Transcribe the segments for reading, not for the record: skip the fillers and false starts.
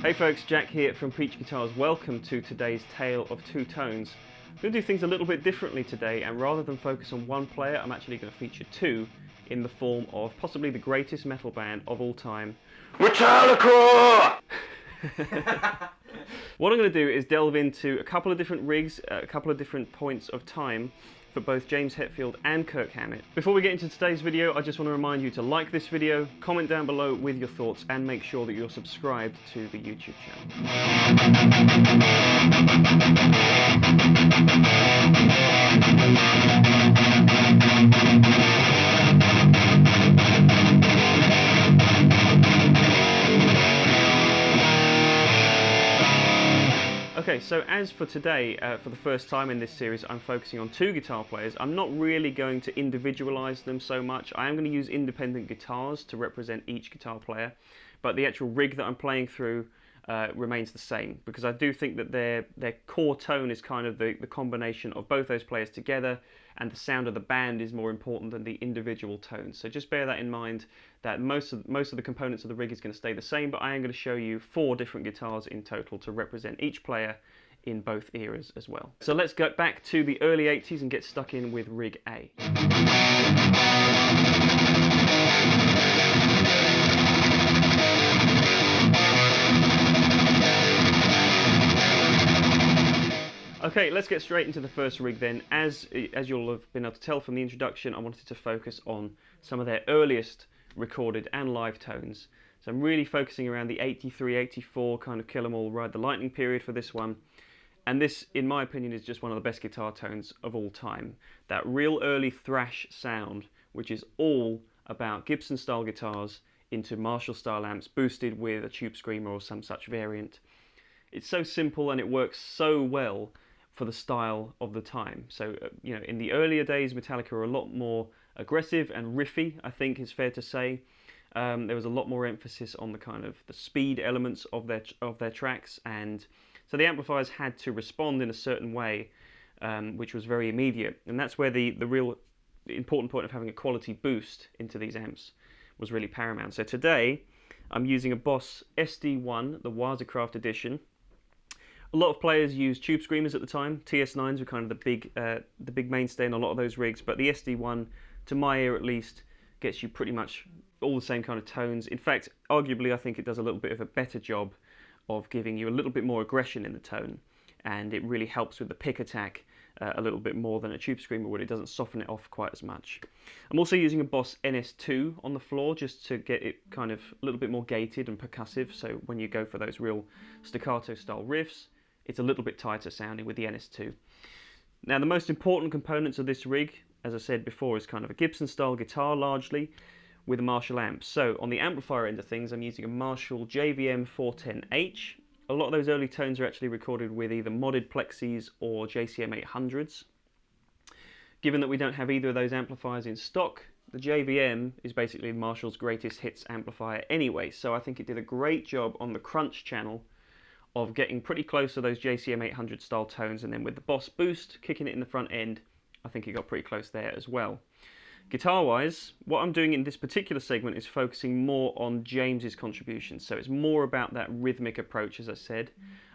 Hey folks, Jack here from Peach Guitars. Welcome to today's Tale of Two Tones. I'm going to do things a little bit differently today, and rather than focus on one player, I'm actually going to feature two in the form of possibly the greatest metal band of all time, Metallica! What I'm going to do is delve into a couple of different rigs, a couple of different points of time for both James Hetfield and Kirk Hammett. Before we get into today's video, I just want to remind you to like this video, comment down below with your thoughts, and make sure that you're subscribed to the YouTube Okay, so as for today, for the first time in this series, I'm focusing on two guitar players. I'm not really going to individualize them so much. I am going to use independent guitars to represent each guitar player, but the actual rig that I'm playing through remains the same, because I do think that their core tone is kind of the combination of both those players together, and the sound of the band is more important than the individual tones. So just bear that in mind, that most of the components of the rig is going to stay the same, but I am going to show you 4 different guitars in total to represent each player in both eras as well. So let's go back to the early 80s and get stuck in with rig A. Okay, let's get straight into the first rig then. As you'll have been able to tell from the introduction, I wanted to focus on some of their earliest recorded and live tones. So I'm really focusing around the 83, 84 kind of Kill 'Em All, Ride the Lightning period for this one. And this, in my opinion, is just one of the best guitar tones of all time. That real early thrash sound, which is all about Gibson style guitars into Marshall style amps boosted with a tube screamer or some such variant. It's so simple and it works so well for the style of the time. So, you know, in the earlier days, Metallica were a lot more aggressive and riffy, I think is fair to say. There was a lot more emphasis on the kind of the speed elements of their tracks, and so the amplifiers had to respond in a certain way, which was very immediate. And that's where the real important point of having a quality boost into these amps was really paramount. So today, I'm using a Boss SD1, the Wazacraft edition. A lot of players used tube screamers at the time. TS9s were kind of the big mainstay in a lot of those rigs, but the SD1, to my ear at least, gets you pretty much all the same kind of tones. In fact, arguably, I think it does a little bit of a better job of giving you a little bit more aggression in the tone, and it really helps with the pick attack a little bit more than a tube screamer would. It doesn't soften it off quite as much. I'm also using a Boss NS2 on the floor just to get it kind of a little bit more gated and percussive, so when you go for those real staccato style riffs, it's a little bit tighter sounding with the NS2. Now, the most important components of this rig, as I said before, is kind of a Gibson style guitar largely with a Marshall amp. So on the amplifier end of things, I'm using a Marshall JVM 410H. A lot of those early tones are actually recorded with either modded plexis or JCM 800s. Given that we don't have either of those amplifiers in stock, the JVM is basically Marshall's greatest hits amplifier anyway, so I think it did a great job on the crunch channel of getting pretty close to those JCM 800 style tones, and then with the Boss boost kicking it in the front end, I think it got pretty close there as well. Guitar wise, what I'm doing in this particular segment is focusing more on James's contributions, so it's more about that rhythmic approach. As I said,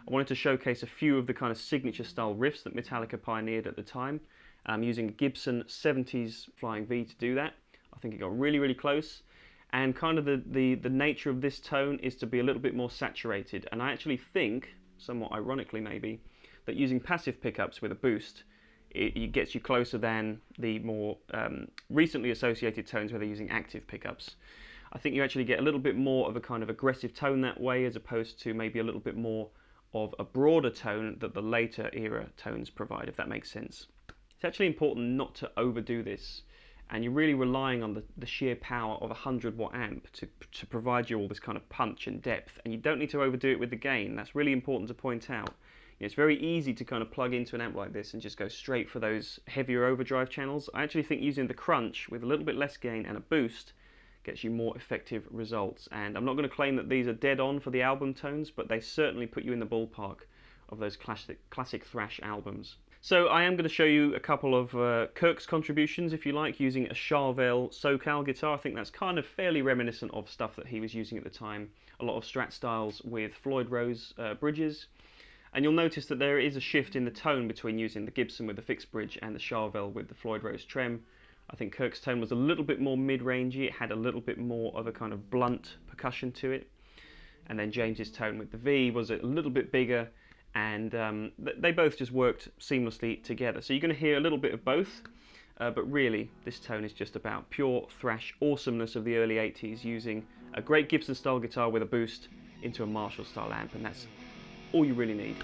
I wanted to showcase a few of the kind of signature style riffs that Metallica pioneered at the time. I'm using a Gibson 70s Flying V to do that. I think it got really close. And kind of the nature of this tone is to be a little bit more saturated. And I actually think, somewhat ironically maybe, that using passive pickups with a boost, it gets you closer than the more recently associated tones where they're using active pickups. I think you actually get a little bit more of a kind of aggressive tone that way, as opposed to maybe a little bit more of a broader tone that the later era tones provide, if that makes sense. It's actually important not to overdo this, and you're really relying on the sheer power of a 100-watt amp to provide you all this kind of punch and depth, and you don't need to overdo it with the gain. That's really important to point out. It's very easy to kind of plug into an amp like this and just go straight for those heavier overdrive channels. I actually think using the crunch with a little bit less gain and a boost gets you more effective results. And I'm not going to claim that these are dead on for the album tones, but they certainly put you in the ballpark of those classic thrash albums. So I am going to show you a couple of Kirk's contributions, if you like, using a Charvel SoCal guitar. I think that's kind of fairly reminiscent of stuff that he was using at the time. A lot of Strat styles with Floyd Rose bridges. And you'll notice that there is a shift in the tone between using the Gibson with the fixed bridge and the Charvel with the Floyd Rose trem. I think Kirk's tone was a little bit more mid-rangey. It had a little bit more of a kind of blunt percussion to it. And then James's tone with the V was a little bit bigger, and they both just worked seamlessly together. So you're going to hear a little bit of both, but really this tone is just about pure thrash awesomeness of the early 80s, using a great Gibson style guitar with a boost into a Marshall style amp, and that's all you really need.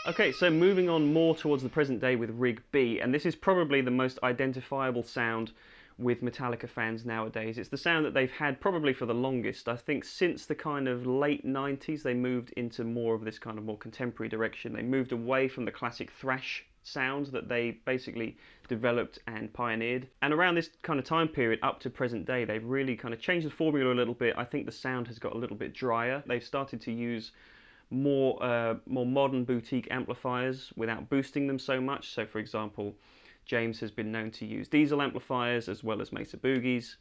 Okay, so moving on more towards the present day with Rig B, and this is probably the most identifiable sound with Metallica fans nowadays. It's the sound that they've had probably for the longest. I think since the kind of late 90s they moved into more of this kind of more contemporary direction. They moved away from the classic thrash sound that they basically developed and pioneered. And around this kind of time period up to present day, they've really kind of changed the formula a little bit. I think the sound has got a little bit drier. They've started to use more modern boutique amplifiers without boosting them so much. So for example, James has been known to use diesel amplifiers as well as Mesa Boogies.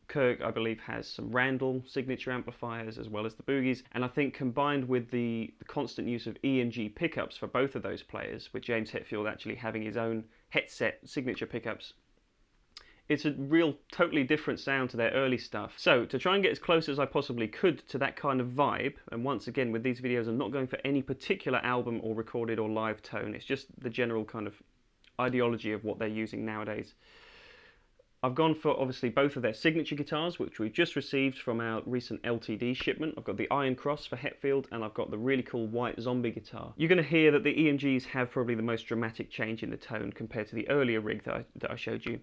Kirk, I believe, has some Randall signature amplifiers as well as the Boogies, and I think combined with the constant use of EMG pickups for both of those players, with James Hetfield actually having his own headset signature pickups, it's a real totally different sound to their early stuff. So to try and get as close as I possibly could to that kind of vibe, and once again with these videos I'm not going for any particular album or recorded or live tone, it's just the general kind of ideology of what they're using nowadays. I've gone for obviously both of their signature guitars, which we've just received from our recent LTD shipment. I've got the Iron Cross for Hetfield, and I've got the really cool White Zombie guitar. You're going to hear that the EMGs have probably the most dramatic change in the tone compared to the earlier rig that I showed you.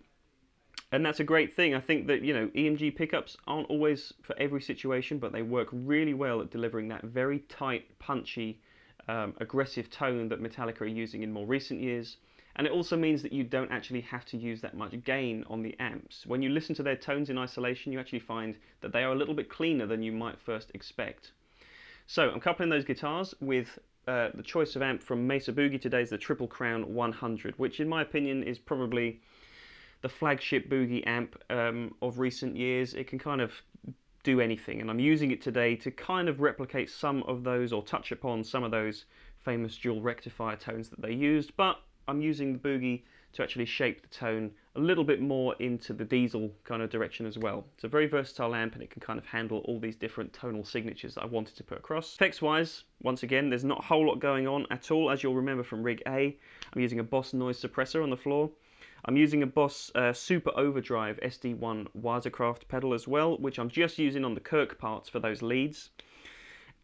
And that's a great thing. I think that, you know, EMG pickups aren't always for every situation, but they work really well at delivering that very tight, punchy, aggressive tone that Metallica are using in more recent years. And it also means that you don't actually have to use that much gain on the amps. When you listen to their tones in isolation, you actually find that they are a little bit cleaner than you might first expect. So I'm coupling those guitars with the choice of amp from Mesa Boogie today is the Triple Crown 100, which in my opinion is probably the flagship Boogie amp of recent years. It can kind of do anything, and I'm using it today to kind of replicate some of those, or touch upon some of those famous dual rectifier tones that they used, but I'm using the Boogie to actually shape the tone a little bit more into the diesel kind of direction as well. It's a very versatile amp, and it can kind of handle all these different tonal signatures that I wanted to put across. Effects wise, once again, there's not a whole lot going on at all. As you'll remember from rig A, I'm using a Boss noise suppressor on the floor. I'm using a Boss Super Overdrive SD1 Wisercraft pedal as well, which I'm just using on the Kirk parts for those leads.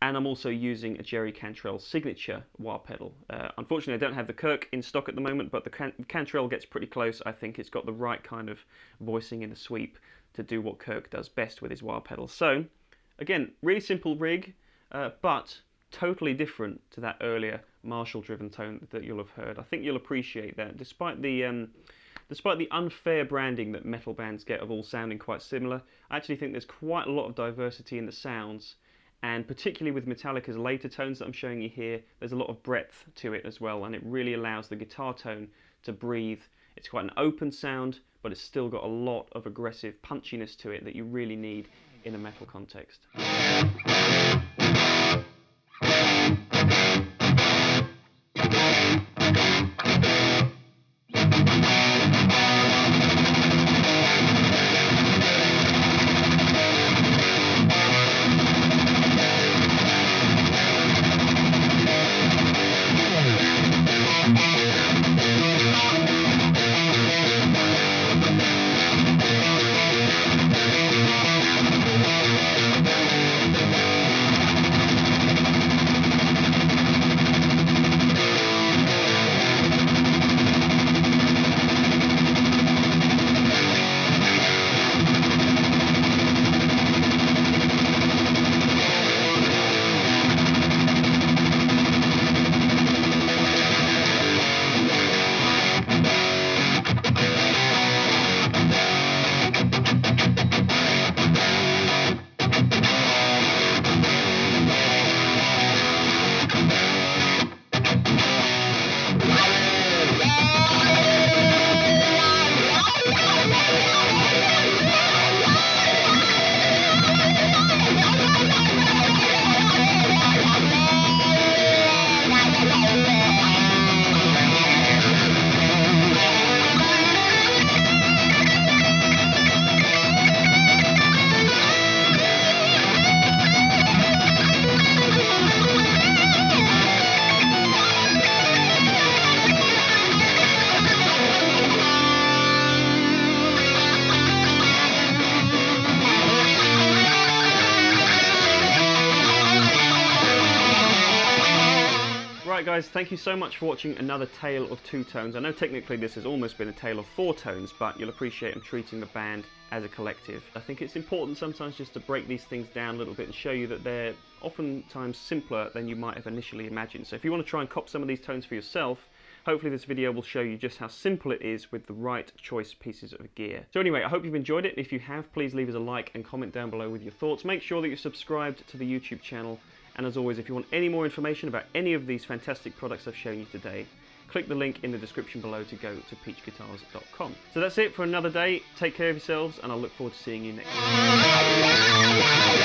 And I'm also using a Jerry Cantrell signature wah pedal. Unfortunately, I don't have the Kirk in stock at the moment, but the Cantrell gets pretty close. I think it's got the right kind of voicing in the sweep to do what Kirk does best with his wah pedals. So, again, really simple rig, but totally different to that earlier Marshall-driven tone that you'll have heard. I think you'll appreciate that, despite the unfair branding that metal bands get of all sounding quite similar. I actually think there's quite a lot of diversity in the sounds. And particularly with Metallica's later tones that I'm showing you here, there's a lot of breadth to it as well, and it really allows the guitar tone to breathe. It's quite an open sound, but it's still got a lot of aggressive punchiness to it that you really need in a metal context. Right guys, thank you so much for watching another Tale of Two Tones. I know technically this has almost been a tale of four tones, but you'll appreciate I'm treating the band as a collective. I think it's important sometimes just to break these things down a little bit and show you that they're oftentimes simpler than you might have initially imagined. So if you want to try and cop some of these tones for yourself, hopefully this video will show you just how simple it is with the right choice pieces of gear. So anyway, I hope you've enjoyed it. If you have, please leave us a like and comment down below with your thoughts. Make sure that you're subscribed to the YouTube channel. And as always, if you want any more information about any of these fantastic products I've shown you today, click the link in the description below to go to peachguitars.com. So that's it for another day. Take care of yourselves, and I look forward to seeing you next time.